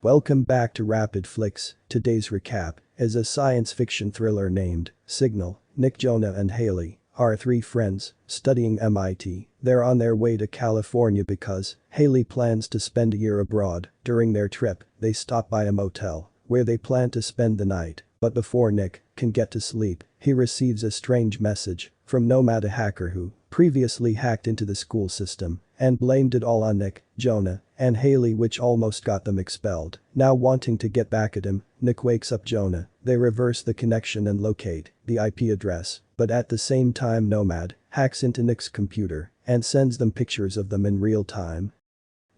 Welcome back to Rapid Flicks. Today's recap is a science fiction thriller named Signal. Nick, Jonah and Haley are three friends studying MIT. They're on their way to California because Haley plans to spend a year abroad. During their trip, they stop by a motel where they plan to spend the night, but before Nick can get to sleep, he receives a strange message from Nomad, a hacker who previously hacked into the school system and blamed it all on Nick, Jonah, and Haley, which almost got them expelled. Now wanting to get back at him, Nick wakes up Jonah. They reverse the connection and locate the IP address, but at the same time Nomad hacks into Nick's computer and sends them pictures of them in real time.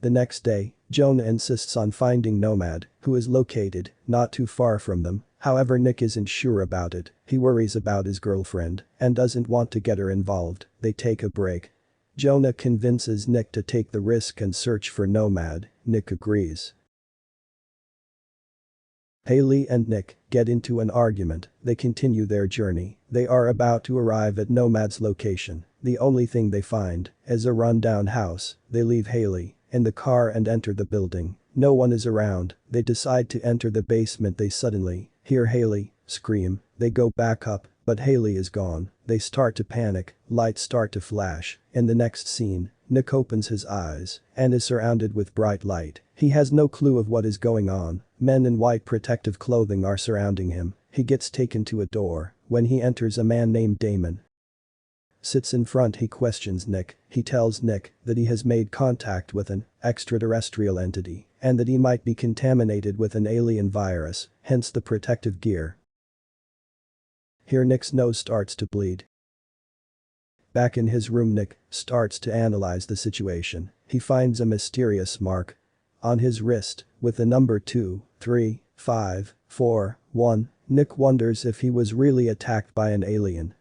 The next day, Jonah insists on finding Nomad, who is located not too far from them. However, Nick isn't sure about it. He worries about his girlfriend and doesn't want to get her involved. They take a break. Jonah convinces Nick to take the risk and search for Nomad. Nick agrees. Haley and Nick get into an argument. They continue their journey. They are about to arrive at Nomad's location. The only thing they find is a rundown house. They leave Haley in the car and enter the building. No one is around. They decide to enter the basement. They suddenly hear Haley scream. They go back up, but Haley is gone. They start to panic. Lights start to flash. In the next scene, Nick opens his eyes and is surrounded with bright light. He has no clue of what is going on. Men in white protective clothing are surrounding him. He gets taken to a door. When he enters, a man named Damon sits in front. He questions Nick. He tells Nick that he has made contact with an extraterrestrial entity and that he might be contaminated with an alien virus, hence the protective gear. Here Nick's nose starts to bleed. Back in his room, Nick starts to analyze the situation. He finds a mysterious mark on his wrist with the number 23541. Nick wonders if he was really attacked by an alien.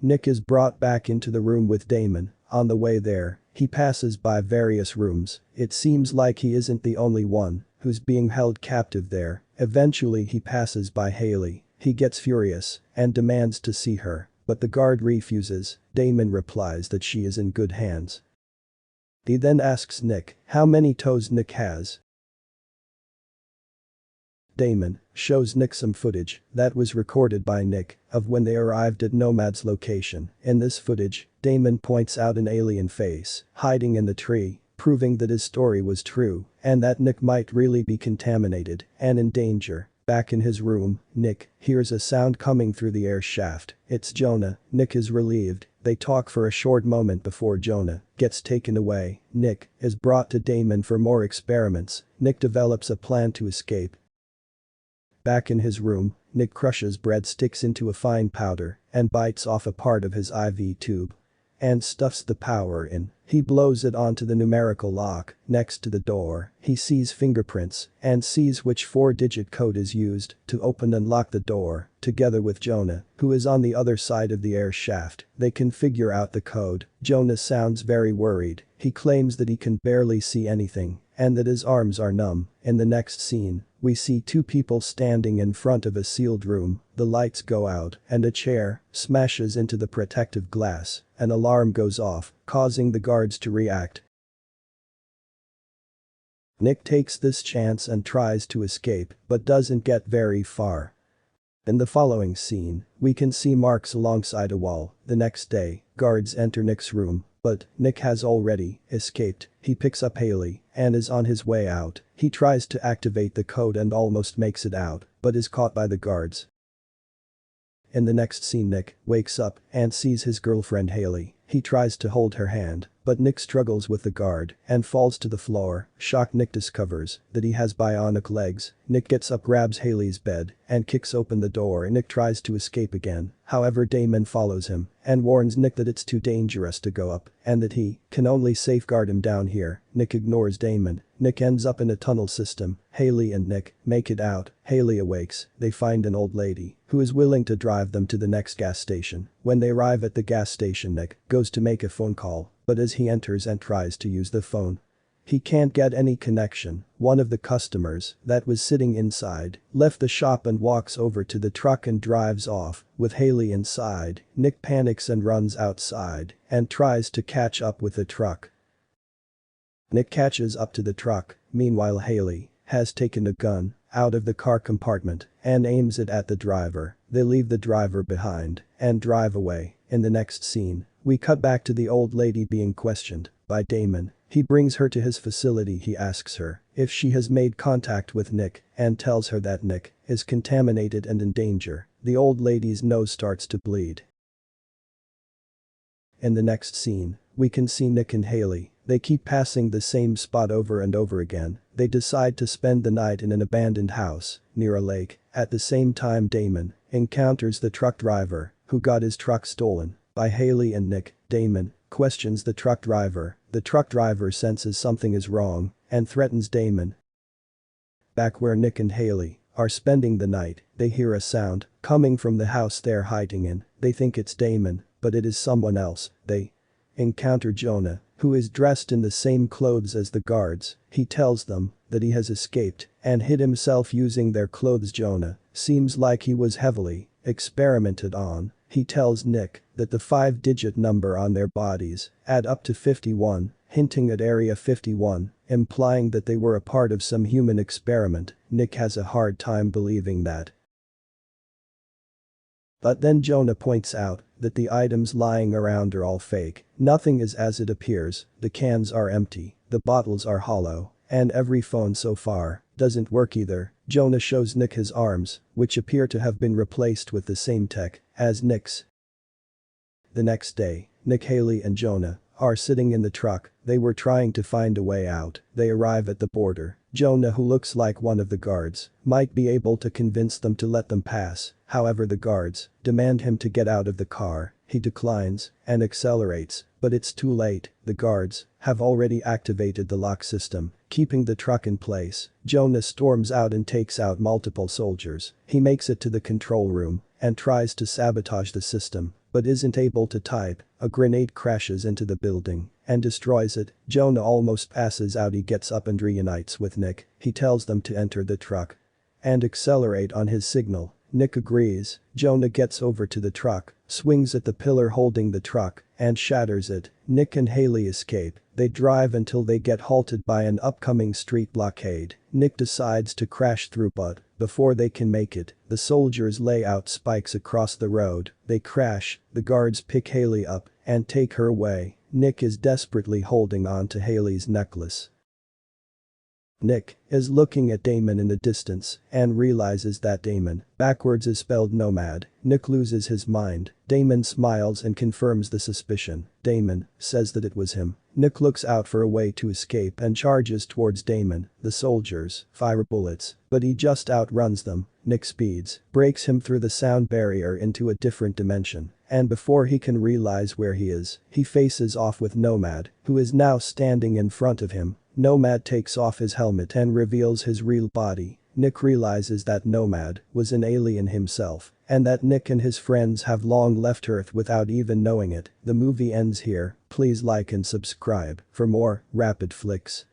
Nick is brought back into the room with Damon. On the way there, he passes by various rooms. It seems like he isn't the only one who's being held captive there. Eventually he passes by Haley. He gets furious and demands to see her, but the guard refuses. Damon replies that she is in good hands. He then asks Nick how many toes Nick has. Damon shows Nick some footage that was recorded by Nick of when they arrived at Nomad's location. In this footage, Damon points out an alien face hiding in the tree, proving that his story was true and that Nick might really be contaminated and in danger. Back in his room, Nick hears a sound coming through the air shaft. It's Jonah. Nick is relieved. They talk for a short moment before Jonah gets taken away. Nick is brought to Damon for more experiments. Nick develops a plan to escape. Back in his room, Nick crushes breadsticks into a fine powder and bites off a part of his IV tube and stuffs the power in. He blows it onto the numerical lock next to the door. He sees fingerprints and sees which 4-digit code is used to open and lock the door. Together with Jonah, who is on the other side of the air shaft, they can figure out the code. Jonah sounds very worried. He claims that he can barely see anything and that his arms are numb. In the next scene, we see two people standing in front of a sealed room. The lights go out and a chair smashes into the protective glass. An alarm goes off, causing the guards to react. Nick takes this chance and tries to escape, but doesn't get very far. In the following scene, we can see marks alongside a wall. The next day, guards enter Nick's room, but Nick has already escaped. He picks up Haley and is on his way out. He tries to activate the code and almost makes it out, but is caught by the guards. In the next scene, Nick wakes up and sees his girlfriend Haley. He tries to hold her hand, but Nick struggles with the guard and falls to the floor. Shocked, Nick discovers that he has bionic legs. Nick gets up, grabs Haley's bed and kicks open the door. Nick tries to escape again. However, Damon follows him and warns Nick that it's too dangerous to go up and that he can only safeguard him down here. Nick ignores Damon. Nick ends up in a tunnel system. Haley and Nick make it out. Haley awakes. They find an old lady who is willing to drive them to the next gas station. When they arrive at the gas station, Nick goes to make a phone call, but as he enters and tries to use the phone, he can't get any connection. One of the customers that was sitting inside left the shop and walks over to the truck and drives off with Haley inside. Nick panics and runs outside and tries to catch up with the truck. Nick catches up to the truck. Meanwhile, Haley has taken a gun out of the car compartment and aims it at the driver. They leave the driver behind and drive away. In the next scene, we cut back to the old lady being questioned by Damon. He brings her to his facility. He asks her if she has made contact with Nick and tells her that Nick is contaminated and in danger. The old lady's nose starts to bleed. In the next scene, we can see Nick and Haley. They keep passing the same spot over and over again. They decide to spend the night in an abandoned house near a lake. At the same time, Damon encounters the truck driver who got his truck stolen by Haley and Nick. Damon questions the truck driver. The truck driver senses something is wrong and threatens Damon. Back where Nick and Haley are spending the night, they hear a sound coming from the house they're hiding in. They think it's Damon, but it is someone else. They encounter Jonah, who is dressed in the same clothes as the guards. He tells them that he has escaped and hid himself using their clothes. Jonah seems like he was heavily experimented on. He tells Nick that the 5-digit number on their bodies add up to 51, hinting at Area 51, implying that they were a part of some human experiment. Nick has a hard time believing that. But then Jonah points out that the items lying around are all fake. Nothing is as it appears. The cans are empty, the bottles are hollow, and every phone so far doesn't work either. Jonah shows Nick his arms, which appear to have been replaced with the same tech as Nick's. The next day, Nick, Haley and Jonah are sitting in the truck. They were trying to find a way out. They arrive at the border. Jonah, who looks like one of the guards, might be able to convince them to let them pass. However, the guards demand him to get out of the car. He declines and accelerates, but it's too late. The guards have already activated the lock system, keeping the truck in place. Jonah storms out and takes out multiple soldiers. He makes it to the control room and tries to sabotage the system, but isn't able to type. A grenade crashes into the building and destroys it. Jonah almost passes out. He gets up and reunites with Nick. He tells them to enter the truck and accelerate on his signal. Nick agrees. Jonah gets over to the truck, swings at the pillar holding the truck, and shatters it. Nick and Haley escape. They drive until they get halted by an upcoming street blockade. Nick decides to crash through, but before they can make it, the soldiers lay out spikes across the road. They crash. The guards pick Haley up and take her away. Nick is desperately holding on to Haley's necklace. Nick is looking at Damon in the distance and realizes that Damon backwards is spelled nomad. Nick loses his mind. Damon smiles and confirms the suspicion. Damon says that it was him. Nick looks out for a way to escape and charges towards Damon. The soldiers fire bullets, but he just outruns them. Nick speeds, breaks him through the sound barrier into a different dimension, and before he can realize where he is, he faces off with Nomad, who is now standing in front of him. Nomad takes off his helmet and reveals his real body. Nick realizes that Nomad was an alien himself, and that Nick and his friends have long left Earth without even knowing it. The movie ends here. Please like and subscribe for more rapid flicks.